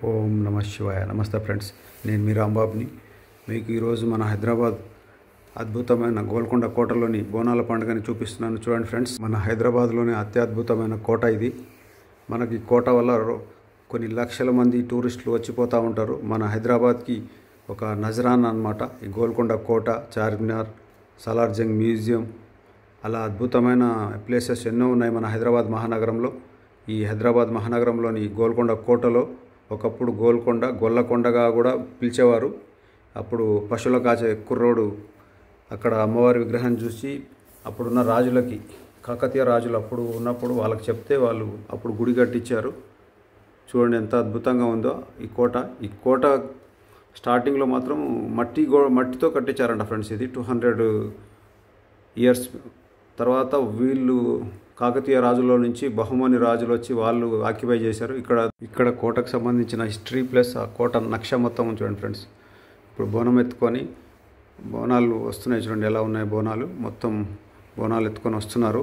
ఓం నమ శివాయ. నమస్తే ఫ్రెండ్స్, నేను మీ రాంబాబుని. మీకు ఈరోజు మన హైదరాబాద్ అద్భుతమైన గోల్కొండ కోటలోని బోనాల పండుగని చూపిస్తున్నాను. చూడండి ఫ్రెండ్స్, మన హైదరాబాద్లోని అత్యద్భుతమైన కోట ఇది. మనకి కోట వల్ల కొన్ని లక్షల మంది టూరిస్టులు వచ్చిపోతూ ఉంటారు. మన హైదరాబాద్కి ఒక నజరాన్ అన్నమాట ఈ గోల్కొండ కోట, చార్మినార్, సాలార్జంగ్ మ్యూజియం, అలా అద్భుతమైన ప్లేసెస్ ఎన్నో ఉన్నాయి మన హైదరాబాద్ మహానగరంలో. ఈ హైదరాబాద్ మహానగరంలోని గోల్కొండ కోటలో ఒకప్పుడు గొల్లకొండగా కూడా పిలిచేవారు. అప్పుడు పశువుల కాచే కుర్రోడు అక్కడ అమ్మవారి విగ్రహం చూసి అప్పుడున్న రాజులకి, కాకతీయ రాజులు అప్పుడు ఉన్నప్పుడు వాళ్ళకి చెప్తే వాళ్ళు అప్పుడు గుడి కట్టించారు. చూడండి ఎంత అద్భుతంగా ఉందో ఈ కోట స్టార్టింగ్లో మాత్రం మట్టితో కట్టించారంట ఫ్రెండ్స్. ఇది 200 ఇయర్స్ తర్వాత వీళ్ళు కాకతీయ రాజుల నుంచి బహుమని రాజులు వచ్చి వాళ్ళు ఆక్యుపై చేశారు. ఇక్కడ కోటకు సంబంధించిన హిస్టరీ ప్లస్ ఆ కోట నక్ష మొత్తం చూడండి ఫ్రెండ్స్. ఇప్పుడు బోనం ఎత్తుకొని బోనాలు వస్తున్నాయి, చూడండి ఎలా ఉన్నాయి బోనాలు. మొత్తం బోనాలు ఎత్తుకొని వస్తున్నారు.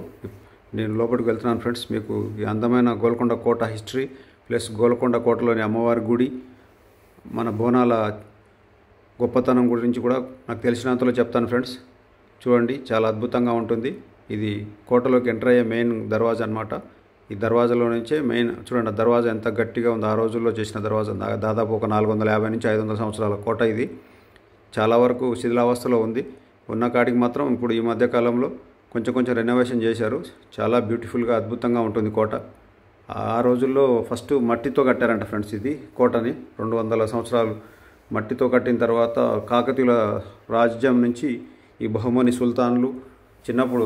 నేను లోపలికి వెళ్తున్నాను ఫ్రెండ్స్. మీకు ఈ అందమైన గోల్కొండ కోట హిస్టరీ ప్లస్ గోల్కొండ కోటలోని అమ్మవారి గుడి, మన బోనాల గొప్పతనం గురించి కూడా నాకు తెలిసినంతలో చెప్తాను ఫ్రెండ్స్. చూడండి చాలా అద్భుతంగా ఉంటుంది. ఇది కోటలోకి ఎంటర్ అయ్యే మెయిన్ దర్వాజా అన్నమాట. ఈ దర్వాజాలో నుంచే మెయిన్ చూడండి, ఆ దర్వాజా ఎంత గట్టిగా ఉంది. ఆ రోజుల్లో చేసిన దర్వాజా, దాదాపు ఒక 450 నుంచి 500 సంవత్సరాల కోట ఇది. చాలా వరకు శిథిలావస్థలో ఉంది. ఉన్న కాడికి మాత్రం ఇప్పుడు ఈ మధ్యకాలంలో కొంచెం రెనోవేషన్ చేశారు. చాలా బ్యూటిఫుల్గా అద్భుతంగా ఉంటుంది కోట. ఆ రోజుల్లో ఫస్ట్ మట్టితో కట్టారంట ఫ్రెండ్స్ ఇది కోటని. 200 సంవత్సరాలు మట్టితో కట్టిన తర్వాత కాకతీయుల రాజ్యం నుంచి ఈ బహుమని సుల్తాన్లు, చిన్నప్పుడు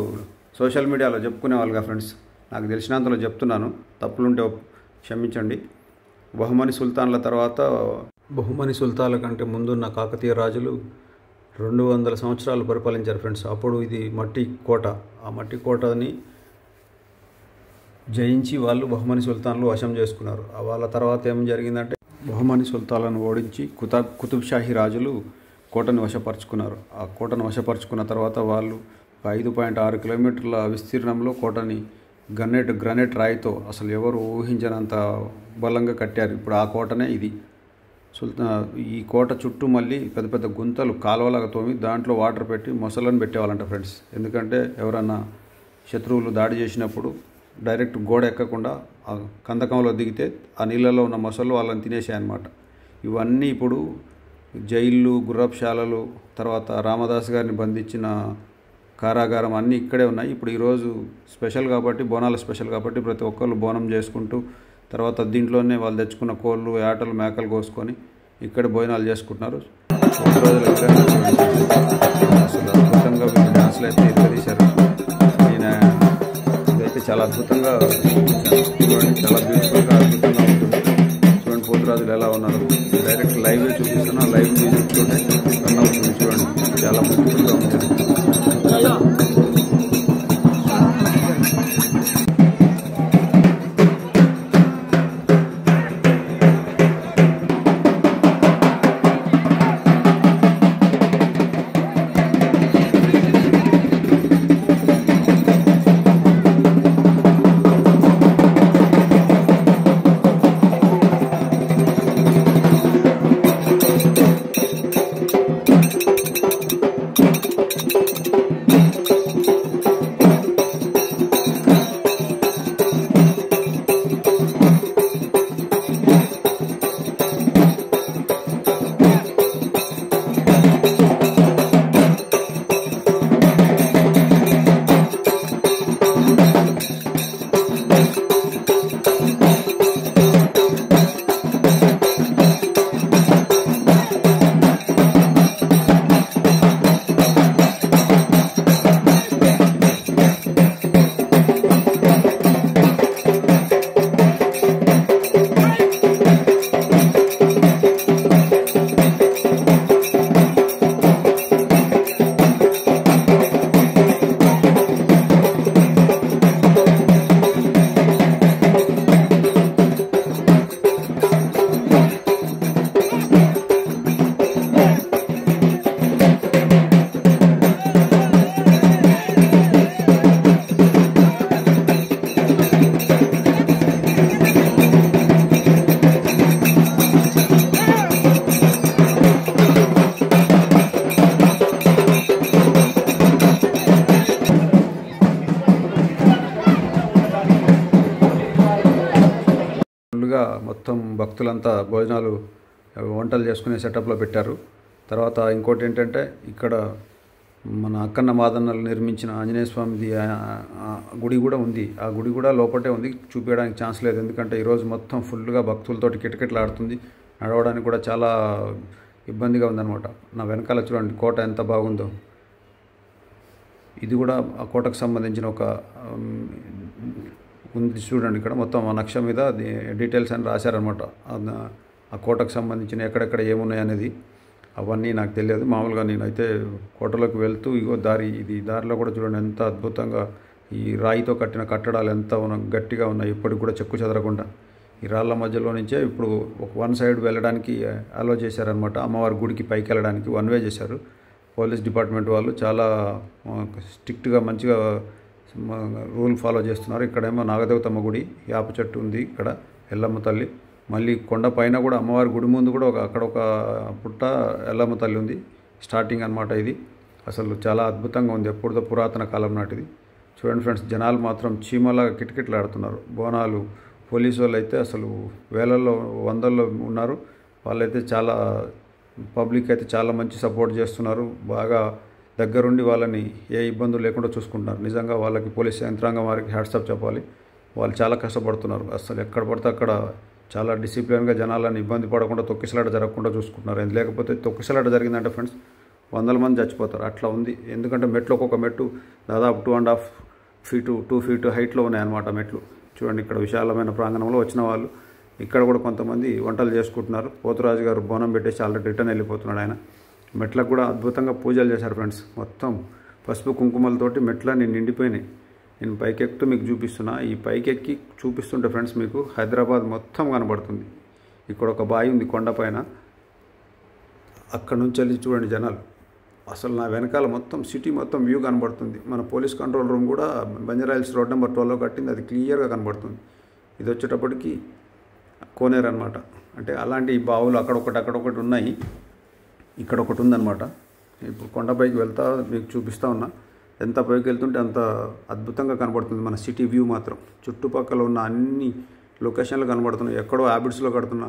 సోషల్ మీడియాలో చెప్పుకునేవాళ్ళుగా ఫ్రెండ్స్, నాకు తెలిసినంతలో చెప్తున్నాను, తప్పులుంటే క్షమించండి. బహుమని సుల్తాన్ల తర్వాత బహుమని సుల్తాన్ల కంటే ముందున్న కాకతీయ రాజులు 200 సంవత్సరాలు పరిపాలించారు ఫ్రెండ్స్. అప్పుడు ఇది మట్టి కోట. ఆ మట్టి కోటని జయించి వాళ్ళు బహుమని సుల్తాన్లు వశం చేసుకున్నారు. వాళ్ళ తర్వాత ఏం జరిగిందంటే బహుమని సుల్తాన్లను ఓడించి కుతుబ్ షాహీ రాజులు కోటను వశపరుచుకున్నారు. ఆ కోటను వశపరుచుకున్న తర్వాత వాళ్ళు 5.6 కిలోమీటర్ల విస్తీర్ణంలో కోటని గ్రనైట్ రాయితో అసలు ఎవరు ఊహించినంత బలంగా కట్టారు. ఇప్పుడు ఆ కోటనే ఇది. ఈ కోట చుట్టూ మళ్ళీ పెద్ద పెద్ద గుంతలు కాలువలాగా తోమి దాంట్లో వాటర్ పెట్టి మొసలను పెట్టేవాళ్ళంట ఫ్రెండ్స్. ఎందుకంటే ఎవరన్నా శత్రువులు దాడి చేసినప్పుడు డైరెక్ట్ గోడ ఎక్కకుండా ఆ కందకంలో దిగితే ఆ నీళ్ళలో ఉన్న మొసళ్ళు వాళ్ళని తినేసాయన్నమాట. ఇవన్నీ ఇప్పుడు జైళ్ళు, గుర్రపుశాలలు, తర్వాత రామదాస్ గారిని బంధించిన కారాగారం అన్నీ ఇక్కడే ఉన్నాయి. ఇప్పుడు ఈరోజు స్పెషల్ కాబట్టి, బోనాల స్పెషల్ కాబట్టి ప్రతి ఒక్కళ్ళు బోనం చేసుకుంటూ తర్వాత దీంట్లోనే వాళ్ళు తెచ్చుకున్న కోళ్ళు, యాటలు, మేకలు కోసుకొని ఇక్కడ భోజనాలు చేసుకుంటున్నారు. ఒక రోజులు అసలు అద్భుతంగా డ్యాన్స్లు అయితే తీశారు. ఈయన ఇదైతే చాలా అద్భుతంగా చూడండి, చాలా బ్యూటిఫుల్గా అద్భుతంగా ఉంటుంది. చూడండి పోతురాజులు ఎలా ఉన్నారు. డైరెక్ట్ లైవ్ చూపిస్తున్నా, లైవ్ మ్యూజిక్ చూడండి రన్ అవుతుంది. చూడండి చాలా బ్యూటిఫుల్గా ఉంటుంది. భక్తులంతా భోజనాలు వంటలు చేసుకునే సెటప్లో పెట్టారు. తర్వాత ఇంకోటి ఏంటంటే ఇక్కడ మన అక్కన్న మాదన్నలు నిర్మించిన ఆంజనేయ స్వామిది గుడి కూడా ఉంది. ఆ గుడి కూడా లోపటే ఉంది, చూపించడానికి ఛాన్స్ లేదు. ఎందుకంటే ఈరోజు మొత్తం ఫుల్గా భక్తులతోటి కిటకిటలాడుతుంది. నడవడానికి కూడా చాలా ఇబ్బందిగా ఉందన్నమాట. నా వెనకాల చూడండి కోట ఎంత బాగుందో. ఇది కూడా ఆ కోటకు సంబంధించిన ఒక ఉంది చూడండి. ఇక్కడ మొత్తం ఆ నక్ష మీద డీటెయిల్స్ అని రాశారనమాట. ఆ కోటకు సంబంధించిన ఎక్కడెక్కడ ఏమున్నాయి అనేది అవన్నీ నాకు తెలియదు. మామూలుగా నేనైతే కోటలోకి వెళ్తూ ఇగో దారిలో కూడా చూడండి ఎంత అద్భుతంగా ఈ రాయితో కట్టిన కట్టడాలు ఎంత గట్టిగా ఉన్నాయి, ఇప్పటికి కూడా చెక్కు చెదరకుండా. ఈ రాళ్ళ మధ్యలో నుంచే ఇప్పుడు ఒక వన్ సైడ్ వెళ్ళడానికి అలో చేశారనమాట. అమ్మవారి గుడికి పైకి వెళ్ళడానికి వన్ వే చేశారు. పోలీస్ డిపార్ట్మెంట్ వాళ్ళు చాలా స్ట్రిక్ట్గా మంచిగా రూల్ ఫాలో చేస్తున్నారు. ఇక్కడేమో నాగదేవతమ్మ గుడి, యాప చెట్టు ఉంది, ఇక్కడ ఎల్లమ్మ తల్లి. మళ్ళీ కొండ పైన కూడా అమ్మవారి గుడి ముందు కూడా అక్కడ ఒక పుట్ట ఎల్లమ్మ తల్లి ఉంది. స్టార్టింగ్ అనమాట ఇది. అసలు చాలా అద్భుతంగా ఉంది, ఎప్పుడుదో పురాతన కాలం నాటిది. చూడండి ఫ్రెండ్స్, జనాలు మాత్రం చీమలాగా కిటకిటలాడుతున్నారు. బోనాలు పోలీసు వాళ్ళు అయితే అసలు వేలల్లో వందల్లో ఉన్నారు. వాళ్ళైతే చాలా పబ్లిక్ అయితే చాలా మంచి సపోర్ట్ చేస్తున్నారు. బాగా దగ్గరుండి వాళ్ళని ఏ ఇబ్బందులు లేకుండా చూసుకుంటున్నారు. నిజంగా వాళ్ళకి పోలీస్ యంత్రాంగం వారికి హ్యాట్సాప్ చెప్పాలి. వాళ్ళు చాలా కష్టపడుతున్నారు. అసలు ఎక్కడ పడితే అక్కడ చాలా డిసిప్లిన్గా జనాలను ఇబ్బంది పడకుండా తొక్కిసలాట జరగకుండా చూసుకుంటున్నారు. లేకపోతే తొక్కిసలాట జరిగిందంటే ఫ్రెండ్స్ 100 మంది చచ్చిపోతారు. అట్లా ఉంది. ఎందుకంటే మెట్లు ఒక్కొక్క మెట్టు దాదాపు 2.5 feet 2 feet హైట్లో ఉన్నాయన్నమాట మెట్లు. చూడండి, ఇక్కడ విశాలమైన ప్రాంగణంలో వచ్చిన వాళ్ళు ఇక్కడ కూడా కొంతమంది వంటలు చేసుకుంటున్నారు. పోతురాజు గారు బోనం పెట్టేసి ఆల్రెడీ రిటర్న్ వెళ్ళిపోతున్నాడు ఆయన. మెట్లకు కూడా అద్భుతంగా పూజలు చేశారు ఫ్రెండ్స్. మొత్తం పసుపు కుంకుమలతోటి మెట్లన్నీ నిండిపోయినాయి. నేను పైకెక్కుతూ మీకు చూపిస్తున్నా. ఈ పైకెక్కి చూపిస్తుంటే ఫ్రెండ్స్ మీకు హైదరాబాద్ మొత్తం కనబడుతుంది. ఇక్కడ ఒక బావి ఉంది కొండపైన, అక్కడ నుంచి వెళ్ళి చూడండి జనాలు. అసలు నా వెనకాల మొత్తం సిటీ మొత్తం వ్యూ కనబడుతుంది. మన పోలీస్ కంట్రోల్ రూమ్ కూడా బంజారాహిల్స్ రోడ్ నెంబర్ 12లో కట్టింది, అది క్లియర్గా కనబడుతుంది. ఇది వచ్చేటప్పటికి కోనేరు అనమాట. అంటే అలాంటి బావులు అక్కడొకటి ఉన్నాయి. ఇక్కడ ఒకటి ఉందన్నమాట. ఇప్పుడు కొండపైకి వెళ్తా మీకు చూపిస్తూ ఉన్నా. ఎంత పైకి వెళ్తుంటే అంత అద్భుతంగా కనబడుతుంది మన సిటీ వ్యూ మాత్రం. చుట్టుపక్కల ఉన్న అన్ని లొకేషన్లు కనబడుతున్నాయి. ఎక్కడో హ్యాబిట్స్లో కడుతున్న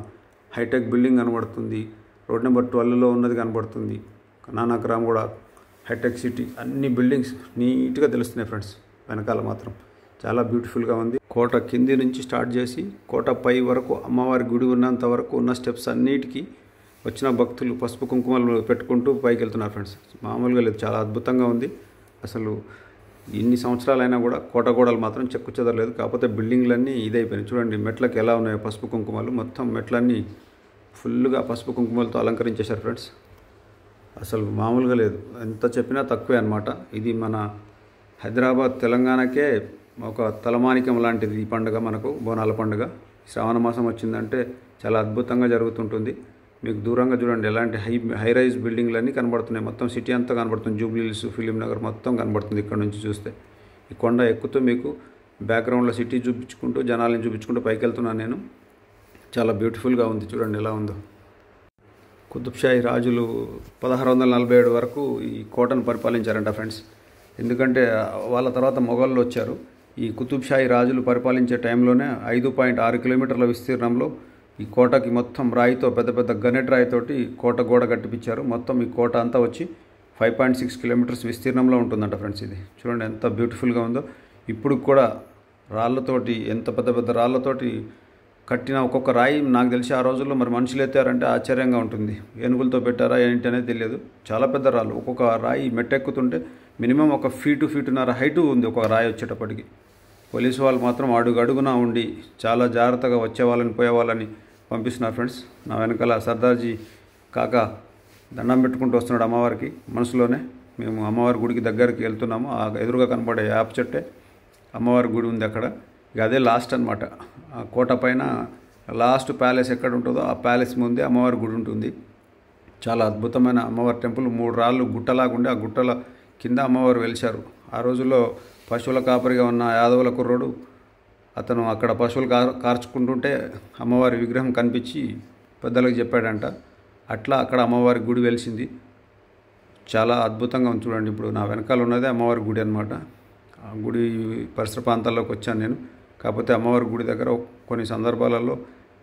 హైటెక్ బిల్డింగ్ కనబడుతుంది. రోడ్ నెంబర్ 12లో ఉన్నది కనబడుతుంది. నానక్రామ్ కూడా హైటెక్ సిటీ, అన్ని బిల్డింగ్స్ నీట్గా తెలుస్తున్నాయి ఫ్రెండ్స్. వెనకాల మాత్రం చాలా బ్యూటిఫుల్గా ఉంది. కోట కింది నుంచి స్టార్ట్ చేసి కోట పై వరకు అమ్మవారి గుడి ఉన్నంత వరకు ఉన్న స్టెప్స్ అన్నిటికీ వచ్చిన భక్తులు పసుపు కుంకుమలు పెట్టుకుంటూ పైకి వెళ్తున్నారు ఫ్రెండ్స్. మామూలుగా లేదు, చాలా అద్భుతంగా ఉంది. అసలు ఇన్ని సంవత్సరాలైనా కూడా కోట గోడలు మాత్రం చెక్కు చెదరలేదు. కాకపోతే బిల్డింగ్లన్నీ ఇదైపోయినాయి. చూడండి మెట్లకి ఎలా ఉన్నాయో పసుపు కుంకుమలు. మొత్తం మెట్లన్నీ ఫుల్గా పసుపు కుంకుమలతో అలంకరించేశారు ఫ్రెండ్స్. అసలు మామూలుగా లేదు, ఎంత చెప్పినా తక్కువే అనమాట. ఇది మన హైదరాబాద్ తెలంగాణకే ఒక తలమానికం లాంటిది ఈ పండుగ మనకు, బోనాల పండుగ. శ్రావణ మాసం వచ్చిందంటే చాలా అద్భుతంగా జరుగుతుంటుంది. మీకు దూరంగా చూడండి ఎలాంటి హై రైజ్ బిల్డింగ్లన్నీ కనబడుతున్నాయి. మొత్తం సిటీ అంతా కనబడుతుంది. జూబ్లీ హిల్స్, ఫిలిం నగర్ మొత్తం కనబడుతుంది ఇక్కడ నుంచి చూస్తే. ఈ కొండ ఎక్కుతూ మీకు బ్యాక్గ్రౌండ్లో సిటీ చూపించుకుంటూ జనాలను చూపించుకుంటూ పైకి వెళ్తున్నాను నేను. చాలా బ్యూటిఫుల్గా ఉంది, చూడండి ఎలా ఉందో. కుతుబ్షాహీ రాజులు 1647 వరకు ఈ కోటను పరిపాలించారంట ఫ్రెండ్స్. ఎందుకంటే వాళ్ళ తర్వాత మొఘళ్ళు వచ్చారు. ఈ కుతుబ్షాహీ రాజులు పరిపాలించే టైంలోనే 5.6 కిలోమీటర్ల విస్తీర్ణంలో ఈ కోటకి మొత్తం రాయితో పెద్ద గనెట్ రాయితోటి కోట గోడ కట్టిపించారు. మొత్తం ఈ కోట అంతా వచ్చి 5.6 కిలోమీటర్స్ విస్తీర్ణంలో ఉంటుందంట ఫ్రెండ్స్. ఇది చూడండి ఎంత బ్యూటిఫుల్గా ఉందో. ఇప్పుడు కూడా రాళ్ళతోటి, ఎంత పెద్ద రాళ్ళతోటి కట్టిన ఒక్కొక్క రాయి నాకు తెలిసి ఆ రోజుల్లో మరి మనుషులు ఎత్తారంటే ఆశ్చర్యంగా ఉంటుంది. ఏనుగులతో పెట్టారా ఏంటి అనేది తెలియదు. చాలా పెద్ద రాళ్ళు. ఒక్కొక్క రాయి మెట్టెక్కుతుంటే మినిమం 1 feet 1.5 feet హైటు ఉంది ఒక్కొక్క రాయి వచ్చేటప్పటికి. పోలీసు వాళ్ళు మాత్రం అడుగున ఉండి చాలా జాగ్రత్తగా వచ్చేవాళ్ళని పోయేవాళ్ళని పంపిస్తున్నారు ఫ్రెండ్స్. నా వెనకాల సర్దార్జీ కాక దండం పెట్టుకుంటూ వస్తున్నాడు అమ్మవారికి మనసులోనే. మేము అమ్మవారి గుడికి దగ్గరికి వెళ్తున్నాము. ఆ ఎదురుగా కనబడే యాప చెట్టే అమ్మవారి గుడి ఉంది అక్కడ. ఇక అదే లాస్ట్ అనమాట. ఆ కోట పైన లాస్ట్ ప్యాలెస్ ఎక్కడ ఉంటుందో ఆ ప్యాలెస్ ముందే అమ్మవారి గుడి ఉంటుంది. చాలా అద్భుతమైన అమ్మవారి టెంపుల్. 3 రాళ్ళు గుట్టలాగుండి ఆ గుట్టల కింద అమ్మవారు వెలిశారు. ఆ రోజుల్లో పశువుల కాపరిగా ఉన్న యాదవుల కుర్రోడు అతను అక్కడ పశువులు కార్చుకుంటుంటే అమ్మవారి విగ్రహం కనిపించి పెద్దలకు చెప్పాడంట. అట్లా అక్కడ అమ్మవారి గుడి వెలిసింది. చాలా అద్భుతంగా ఉంది చూడండి. ఇప్పుడు నా వెనకాల ఉన్నదే అమ్మవారి గుడి అనమాట. ఆ గుడి పరిసర ప్రాంతాల్లోకి వచ్చాను నేను. కాకపోతే అమ్మవారి గుడి దగ్గర కొన్ని సందర్భాలలో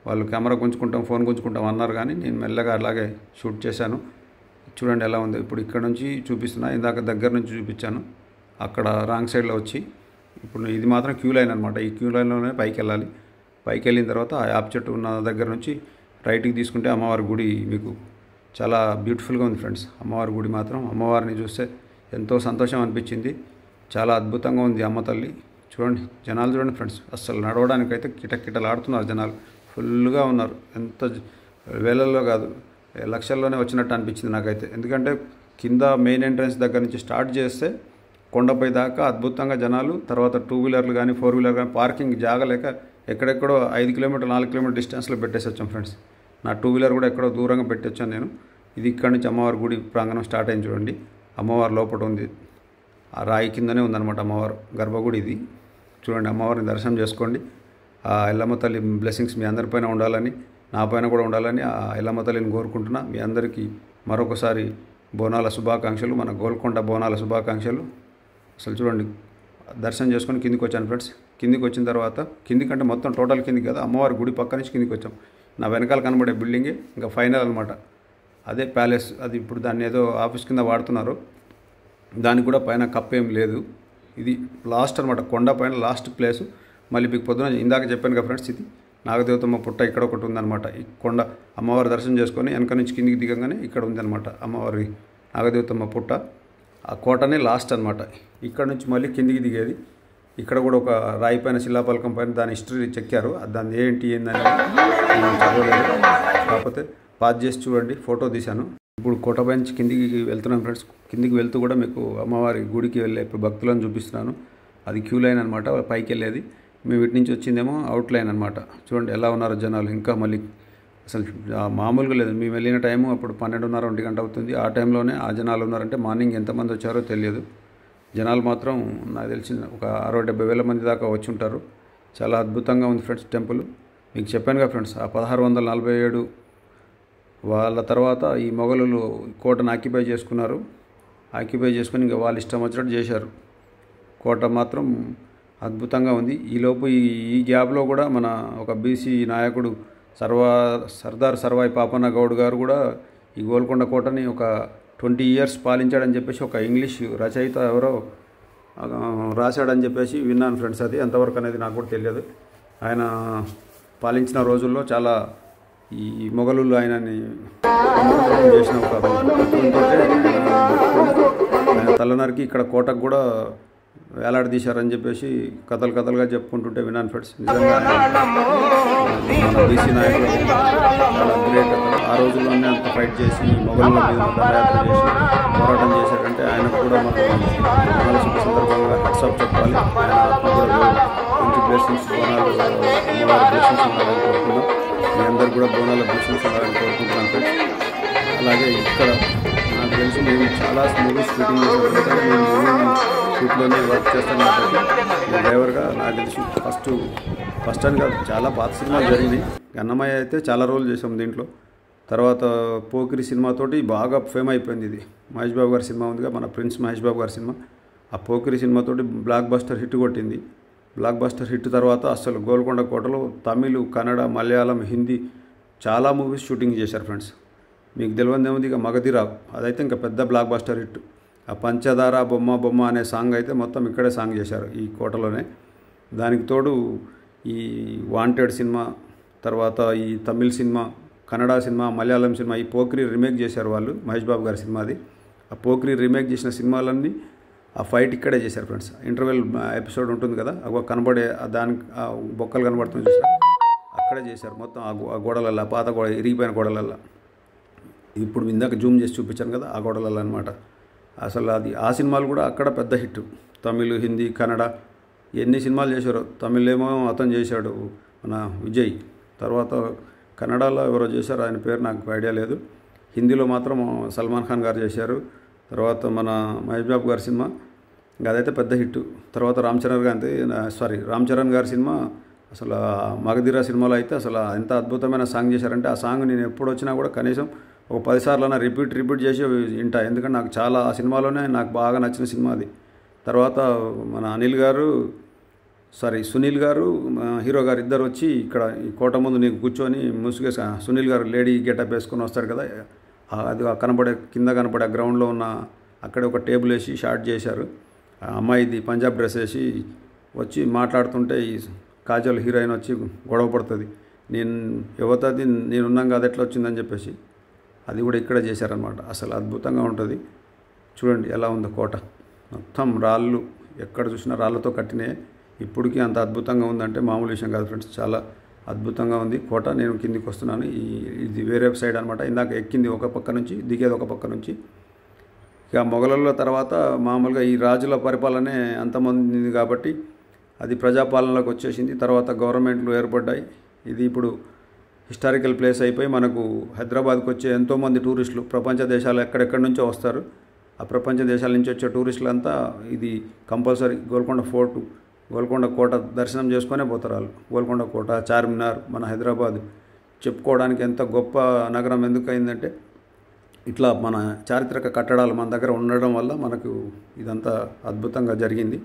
వాళ్ళు కెమెరా గుంజుకుంటాం, ఫోన్ గుంజుకుంటాం అన్నారు, కానీ నేను మెల్లగా అలాగే షూట్ చేశాను. చూడండి ఎలా ఉంది. ఇప్పుడు ఇక్కడ నుంచి చూపిస్తున్నా, ఇందాక దగ్గర నుంచి చూపించాను, అక్కడ రాంగ్ సైడ్లో వచ్చి. ఇప్పుడు ఇది మాత్రం క్యూ లైన్ అనమాట. ఈ క్యూ లైన్లోనే పైకి వెళ్ళాలి. పైకి వెళ్ళిన తర్వాత ఆ యాప్ చెట్టు ఉన్న దగ్గర నుంచి రైట్కి తీసుకుంటే అమ్మవారి గుడి మీకు చాలా బ్యూటిఫుల్గా ఉంది ఫ్రెండ్స్. అమ్మవారి గుడి మాత్రం అమ్మవారిని చూస్తే ఎంతో సంతోషం అనిపించింది. చాలా అద్భుతంగా ఉంది అమ్మ తల్లి. చూడండి జనాలు చూడండి ఫ్రెండ్స్, అసలు నడవడానికైతే కిటకిటలాడుతున్నారు జనాలు, ఫుల్గా ఉన్నారు. ఎంత వేలల్లో కాదు, లక్షల్లోనే వచ్చినట్టు అనిపించింది నాకైతే. ఎందుకంటే కింద మెయిన్ ఎంట్రన్స్ దగ్గర నుంచి స్టార్ట్ చేస్తే కొండపై దాకా అద్భుతంగా జనాలు. తర్వాత 2 వీలర్లు కానీ 4 వీలర్ కానీ పార్కింగ్ జాగలేక ఎక్కడెక్కడో 5 కిలోమీటర్లు 4 కిలోమీటర్ డిస్టెన్స్లో పెట్టేసి వచ్చాం ఫ్రెండ్స్. నా 2 వీలర్ కూడా ఎక్కడో దూరంగా పెట్టొచ్చాను నేను. ఇది ఇక్కడ నుంచి అమ్మవారి గుడి ప్రాంగణం స్టార్ట్ అయింది చూడండి. అమ్మవారి లోపల ఉంది, ఆ రాయి కిందనే ఉందన్నమాట అమ్మవారు గర్భగుడి. ఇది చూడండి, అమ్మవారిని దర్శనం చేసుకోండి. ఆ ఎల్లమ్మ తల్లి బ్లెస్సింగ్స్ మీ అందరిపైన ఉండాలని, నా పైన కూడా ఉండాలని ఆ ఎల్లమ్మ తల్లిని కోరుకుంటున్నా. మీ అందరికీ మరొకసారి బోనాల శుభాకాంక్షలు, మన గోల్కొండ బోనాల శుభాకాంక్షలు. అసలు చూడండి, దర్శనం చేసుకొని కిందికి వచ్చాను ఫ్రెండ్స్. కిందికి వచ్చిన తర్వాత, కిందికంటే మొత్తం టోటల్ కిందికి కదా, అమ్మవారి గుడి పక్క నుంచి కిందికి వచ్చాం. నా వెనకాల కనబడే బిల్డింగే ఇంకా ఫైనల్ అనమాట. అదే ప్యాలెస్. అది ఇప్పుడు దాన్ని ఏదో ఆఫీస్ కింద వాడుతున్నారు. దానికి కూడా పైన కప్పేం లేదు. ఇది లాస్ట్ అనమాట, కొండ పైన లాస్ట్ ప్లేసు. మళ్ళీ మీకు పొద్దున ఇందాక చెప్పాను కదా ఫ్రెండ్స్, ఇది నాగదేవతమ్మ పుట్ట ఇక్కడ ఒకటి ఉందన్నమాట. ఈ కొండ అమ్మవారి దర్శనం చేసుకొని వెనక నుంచి కిందికి దిగంగానే ఇక్కడ ఉందన్నమాట అమ్మవారి నాగదేవతమ్మ పుట్ట. ఆ కోటనే లాస్ట్ అనమాట. ఇక్కడ నుంచి మళ్ళీ కిందికి దిగేది. ఇక్కడ కూడా ఒక రాయి పైన శిలాపలకం పైన దాని హిస్టరీ చెక్కారు. దాన్ని ఏంటనేది నేను చదవలేదు, కాకపోతే పాజ్ చేసి చూడండి, ఫోటో తీశాను. ఇప్పుడు కోటపై నుంచి కిందికి వెళ్తున్నాను ఫ్రెండ్స్. కిందికి వెళ్తూ కూడా మీకు అమ్మవారి గుడికి వెళ్ళే ఇప్పుడు భక్తులను చూపిస్తున్నాను. అది క్యూ లైన్ అనమాట, పైకి వెళ్ళేది. మేము వీటి నుంచి వచ్చిందేమో అవుట్ లైన్ అనమాట. చూడండి ఎలా ఉన్నారు జనాలు. ఇంకా మళ్ళీ అసలు మామూలుగా లేదు. మేము వెళ్ళిన టైము అప్పుడు 12:30 1 గంట అవుతుంది. ఆ టైంలోనే ఆ జనాలు ఉన్నారంటే మార్నింగ్ ఎంతమంది వచ్చారో తెలియదు. జనాలు మాత్రం నాకు తెలిసిన ఒక 60-70 వేల మంది దాకా వచ్చి ఉంటారు. చాలా అద్భుతంగా ఉంది ఫ్రెండ్స్ టెంపుల్. మీకు చెప్పాను కదా ఫ్రెండ్స్, ఆ 1647 వాళ్ళ తర్వాత ఈ మొఘలులు కోటను ఆక్యుపై చేసుకున్నారు. ఆక్యుపై చేసుకుని ఇంకా వాళ్ళు ఇష్టం వచ్చినట్టు చేశారు. కోట మాత్రం అద్భుతంగా ఉంది. ఈలోపు ఈ గ్యాప్లో కూడా మన ఒక బీసీ నాయకుడు సర్దార్ సర్వాయి పాపన్న గౌడ్ గారు కూడా ఈ గోల్కొండ కోటని ఒక 20 years పాలించాడని చెప్పేసి ఒక ఇంగ్లీష్ రచయిత ఎవరో రాశాడని చెప్పేసి విన్నాను ఫ్రెండ్స్. అది ఎంతవరకు అనేది నాకు కూడా తెలియదు. ఆయన పాలించిన రోజుల్లో చాలా ఈ మొఘలులు ఆయనని చేసిన ఒక ఆయన తలనరికి ఇక్కడ కోటకు కూడా వేలాడదీశారని చెప్పేసి కథలుగా చెప్పుకుంటుంటే విన్నాను ఫ్రెండ్స్. నిజంగా మన బీసీ నాయకులు చాలా గ్రేట్. ఆ రోజుల్లోనే అంత ఫైట్ చేసి మొఘలుల మీద దండయాత్ర చేసి పోరాటం చేశారంటే ఆయనకు కూడా మనం బోనాల శుభ సందర్భంగా హెడ్సప్ చెప్పాలి. ఆయన ఆత్మ కూడా మంచి బ్లెస్సింగ్స్, బోనాలు అమ్మవారి బ్లెస్సింగ్స్ ఉండాలని కోరుకున్నాం. మీ అందరు కూడా బోనాల బ్లెస్సింగ్స్ ఉండాలని కోరుకుంటున్నాను ఫ్రెండ్స్. అలాగే ఇక్కడ నాకు తెలిసి నేను చాలా మూవీస్ షూటింగ్ చేశాను. నేను షూట్లోనే వర్క్ చేస్తాను కాబట్టి నేను డ్రైవర్గా నాకు తెలిసి ఫస్ట్ అని కాదు, చాలా పాత సినిమాలు జరిగినాయి. అన్నమయ్య అయితే చాలా రోజులు చేసాం దీంట్లో. తర్వాత పోకిరి సినిమాతోటి బాగా ఫేమ్ అయిపోయింది. ఇది మహేష్ బాబు గారి సినిమా ఉందిగా, మన ప్రిన్స్ మహేష్ బాబు గారి సినిమా. ఆ పోకిరి సినిమాతోటి బ్లాక్ బస్టర్ హిట్ కొట్టింది. బ్లాక్ బస్టర్ హిట్ తర్వాత అసలు గోల్కొండ కోటలో తమిళ్, కన్నడ, మలయాళం, హిందీ చాలా మూవీస్ షూటింగ్ చేశారు ఫ్రెండ్స్. మీకు తెలియదు ఏముంది, ఇక మగధిరావు అదైతే ఇంకా పెద్ద బ్లాక్ బస్టర్ హిట్. ఆ పంచదార బొమ్మ అనే సాంగ్ అయితే మొత్తం ఇక్కడే సాంగ్ చేశారు ఈ కోటలోనే. దానికి తోడు ఈ వాంటెడ్ సినిమా, తర్వాత ఈ Tamil cinema, Kannada cinema, Malayalam cinema, ఈ పోకిరి రీమేక్ చేశారు వాళ్ళు, మహేష్ బాబు గారి సినిమాది. ఆ పోకిరి రీమేక్ చేసిన సినిమాలన్నీ ఆ ఫైట్ ఇక్కడే చేశారు ఫ్రెండ్స్. ఇంటర్వెల్ ఎపిసోడ్ ఉంటుంది కదా, అవి కనబడే దానికి బొక్కలు కనబడుతుంది చూసారు, అక్కడే చేశారు మొత్తం. ఆ గోడలల్లో, పాత గోడ ఇరిగిపోయిన గోడలల్లో, ఇప్పుడు ఇందాక జూమ్ చేసి చూపించాను కదా ఆ గోడలల్లో అనమాట. అసలు అది ఆ సినిమాలు కూడా అక్కడ పెద్ద హిట్. తమిళ్, హిందీ, కన్నడ ఎన్ని సినిమాలు చేశారో. తమిళ్ ఏమో అతను చేశాడు మన విజయ్, తర్వాత కన్నడలో ఎవరో చేశారు, ఆయన పేరు నాకు ఐడియా లేదు. హిందీలో మాత్రం సల్మాన్ ఖాన్ గారు చేశారు. తర్వాత మన మహేష్ బాబు గారి సినిమా అదైతే పెద్ద హిట్. తర్వాత రామ్ చరణ్ గారి సినిమా అసలు మగధీర సినిమాలో అయితే అసలు ఎంత అద్భుతమైన సాంగ్ చేశారంటే, ఆ సాంగ్ నేను ఎప్పుడు వచ్చినా కూడా కనీసం ఒక 10 సార్లు రిపీట్ చేసి వింటా. ఎందుకంటే నాకు చాలా ఆ సినిమాలోనే నాకు బాగా నచ్చిన సినిమా అది. తర్వాత మన అనిల్ గారు సారీ సునీల్ గారు హీరో గారు ఇద్దరు వచ్చి ఇక్కడ ఈ కోట ముందు నీకు కూర్చొని ముసుగేసి సునీల్ గారు లేడీ గెటప్ వేసుకొని వస్తారు కదా, అది కనపడే కింద కనపడే గ్రౌండ్లో ఉన్న అక్కడే ఒక టేబుల్ వేసి షార్ట్ చేశారు. ఆ అమ్మాయిది పంజాబ్ డ్రెస్ వేసి వచ్చి మాట్లాడుతుంటే ఈ కాజల్ హీరోయిన్ వచ్చి గొడవ పడుతుంది, నేను యువతది నేనున్నాం కదా ఎట్లా వచ్చిందని చెప్పేసి. అది కూడా ఇక్కడే చేశారనమాట. అసలు అద్భుతంగా ఉంటుంది. చూడండి ఎలా ఉందో కోట, మొత్తం రాళ్ళు, ఎక్కడ చూసినా రాళ్ళతో కట్టినే. ఇప్పటికీ అంత అద్భుతంగా ఉందంటే మామూలు విషయం కాదు ఫ్రెండ్స్, చాలా అద్భుతంగా ఉంది కోట. నేను కిందికి వస్తున్నాను, ఇది వేరే సైడ్ అనమాట. ఇందాక ఎక్కింది ఒక పక్క నుంచి, దిగేది ఒక పక్క నుంచి. ఇక మొఘలుల తర్వాత మామూలుగా ఈ రాజుల పరిపాలనే అంతమంది కాబట్టి అది ప్రజాపాలనలోకి వచ్చేసింది. తర్వాత గవర్నమెంట్లు ఏర్పడ్డాయి. ఇది ఇప్పుడు హిస్టారికల్ ప్లేస్ అయిపోయి మనకు హైదరాబాద్కి వచ్చే ఎంతోమంది టూరిస్టులు ప్రపంచ దేశాలు ఎక్కడెక్కడి నుంచో వస్తారు. ఆ ప్రపంచ దేశాల నుంచి వచ్చే టూరిస్టులంతా ఇది కంపల్సరీ గోల్కొండ ఫోర్టు, గోల్కొండ కోట దర్శనం చేసుకునే పోతారు వాళ్ళు. గోల్కొండ కోట, చార్మినార్, మన హైదరాబాద్ చెప్పుకోవడానికి ఎంత గొప్ప నగరం ఎందుకు అయిందంటే ఇట్లా మన చారిత్రక కట్టడాలు మన దగ్గర ఉండడం వల్ల మనకు ఇదంతా అద్భుతంగా జరిగింది.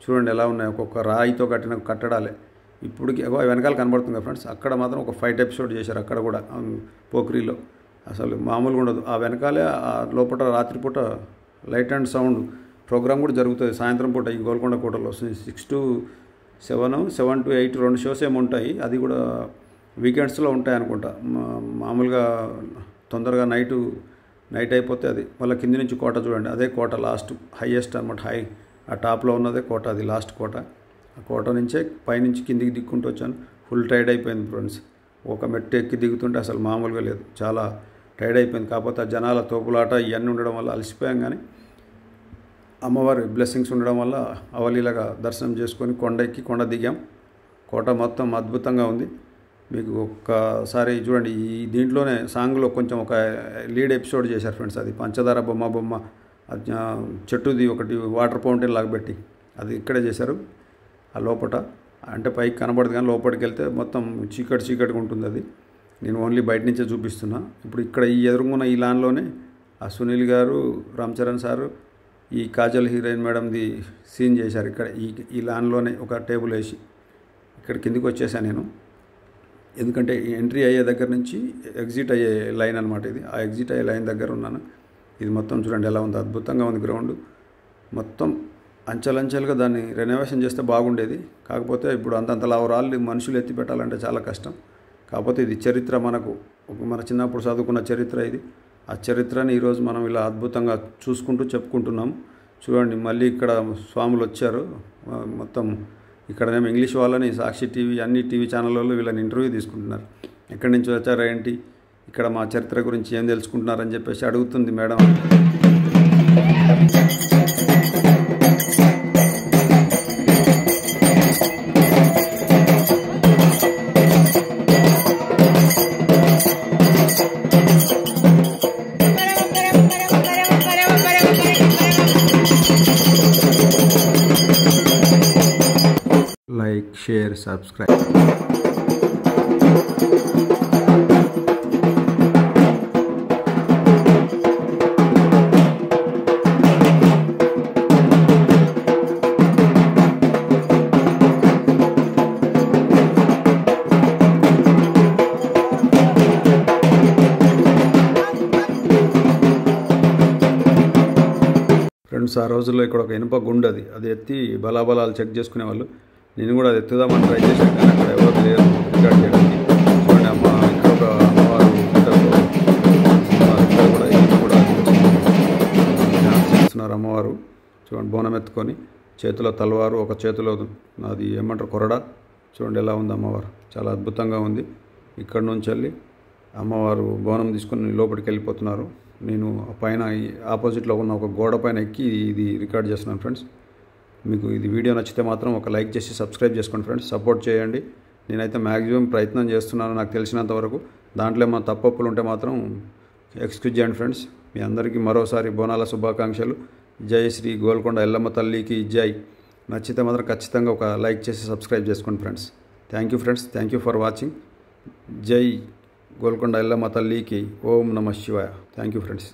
చూడండి ఎలా ఉన్నాయి, ఒక్కొక్క రాయితో కట్టిన కట్టడాలే. ఇప్పటికి వెనకాల కనబడుతుంది ఫ్రెండ్స్. అక్కడ మాత్రం ఒక ఫైట్ ఎపిసోడ్ చేశారు అక్కడ కూడా, పోఖ్రీలో. అసలు మామూలుగా ఉండదు. ఆ వెనకాలే ఆ లోపల రాత్రిపూట లైట్ అండ్ సౌండ్ ప్రోగ్రామ్ కూడా జరుగుతుంది సాయంత్రం పూట ఈ గోల్కొండ కోటలో. 6 to 7, 7 to 8 2 షోస్ ఏమి ఉంటాయి. అది కూడా వీకెండ్స్లో ఉంటాయి అనుకుంటా. మామూలుగా తొందరగా నైట్ అయిపోతే అది మళ్ళీ కింది నుంచి కోట చూడండి. అదే కోట లాస్ట్ హైయెస్ట్ అనమాట. ఆ టాప్లో ఉన్నదే కోట, అది లాస్ట్ కోట. ఆ కోట నుంచే పైనుంచి కిందికి దిక్కుంటూ వచ్చాను. ఫుల్ టైర్డ్ అయిపోయింది ఫ్రెండ్స్. ఒక మెట్టు ఎక్కి దిగుతుంటే అసలు మామూలుగా లేదు, చాలా టైర్డ్ అయిపోయింది. కాకపోతే ఆ జనాల తోపులాట ఇవన్నీ ఉండడం వల్ల అలసిపోయాం. కానీ అమ్మవారి బ్లెస్సింగ్స్ ఉండడం వల్ల అవలీలగా దర్శనం చేసుకొని కొండ ఎక్కి కొండ దిగాం. కోట మొత్తం అద్భుతంగా ఉంది. మీకు ఒక్కసారి చూడండి. ఈ దీంట్లోనే సాంగ్లో కొంచెం ఒక లీడ్ ఎపిసోడ్ చేశారు ఫ్రెండ్స్. అది పంచదార బొమ్మ చెట్టుది ఒకటి వాటర్ ఫౌంటైన్ లాగా పెట్టి అది ఇక్కడే చేశారు. ఆ లోపల అంటే పైకి కనబడదు కానీ లోపలికి వెళ్తే మొత్తం చీకటిగా ఉంటుంది. అది నేను ఓన్లీ బయట నుంచే చూపిస్తున్నా. ఇప్పుడు ఇక్కడ ఈ ఎదురుగున్న ఈ లాన్లోనే ఆ సునీల్ గారు, రామ్ చరణ్ సారు, ఈ కాజల్ హీరోయిన్ మేడంది సీన్ చేశారు. ఇక్కడ ఈ లాన్లోనే ఒక టేబుల్ వేసి ఇక్కడ కిందికి వచ్చేసాను నేను. ఎందుకంటే ఎంట్రీ అయ్యే దగ్గర నుంచి ఎగ్జిట్ అయ్యే లైన్ అనమాట ఇది. ఆ ఎగ్జిట్ అయ్యే లైన్ దగ్గర ఉన్నాను. ఇది మొత్తం చూడండి ఎలా ఉంది, అద్భుతంగా ఉంది గ్రౌండ్. మొత్తం అంచెలంచెలుగా దాన్ని రెనోవేషన్ చేస్తే బాగుండేది. కాకపోతే ఇప్పుడు అంతంతలా రాళ్ళు మనుషులు ఎత్తి పెట్టాలంటే చాలా కష్టం. కాకపోతే ఇది చరిత్ర, మన చిన్నప్పుడు చదువుకున్న చరిత్ర ఇది. ఆ చరిత్రని ఈరోజు మనం ఇలా అద్భుతంగా చూసుకుంటూ చెప్పుకుంటున్నాం. చూడండి మళ్ళీ ఇక్కడ స్వాములు వచ్చారు. మొత్తం ఇక్కడనేమో ఇంగ్లీష్ వాళ్ళని సాక్షి టీవీ, అన్ని టీవీ ఛానళ్ళలో వీళ్ళని ఇంటర్వ్యూ తీసుకుంటున్నారు. ఎక్కడి నుంచి వచ్చారా ఏంటి, ఇక్కడ మా చరిత్ర గురించి ఏం తెలుసుకుంటున్నారని చెప్పేసి అడుగుతుంది madam. Like, share, subscribe. Friends, ఆ రోజుల్లో ఇక్కడ ఒక ఇనుప గుండు, అది ఎత్తి బలాబలాలు చెక్ చేసుకునేవాళ్ళు. నేను కూడా అది ఎత్తుదామని ట్రై చేశాను కానీ అక్కడ ఎవరు లేరు రికార్డ్ చేయడానికి. చూడండి ఇక్కడ ఒక అమ్మవారు కూడా డాన్స్ చేస్తున్నారు. అమ్మవారు చూడండి బోనం ఎత్తుకొని, చేతిలో తలవారు, ఒక చేతిలో అది ఏమంటారు కొరడా. చూడండి ఎలా ఉంది అమ్మవారు, చాలా అద్భుతంగా ఉంది. ఇక్కడ నుంచి వెళ్ళి అమ్మవారు బోనం తీసుకొని లోపలికి వెళ్ళిపోతున్నారు. నేను పైన ఆపోజిట్లో ఉన్న ఒక గోడ పైన ఎక్కి ఇది రికార్డ్ చేస్తున్నాను ఫ్రెండ్స్. మీకు ఇది వీడియో నచ్చితే మాత్రం ఒక లైక్ చేసి సబ్స్క్రైబ్ చేసుకోండి ఫ్రెండ్స్, సపోర్ట్ చేయండి. నేనైతే మ్యాక్సిమం ప్రయత్నం చేస్తున్నాను నాకు తెలిసినంత వరకు. దాంట్లో ఏమైనా తప్పులు ఉంటే మాత్రం ఎక్స్క్యూజ్ చేయండి ఫ్రెండ్స్. మీ అందరికీ మరోసారి బోనాల శుభాకాంక్షలు. జై శ్రీ గోల్కొండ ఎల్లమ్మ తల్లికి జై. నచ్చితే మాత్రం ఖచ్చితంగా ఒక లైక్ చేసి సబ్స్క్రైబ్ చేసుకోండి friends. Thank you friends, thank you for watching. జై గోల్కొండ ఎల్లమ్మ తల్లికి ఓం నమః శివాయ. Thank you friends.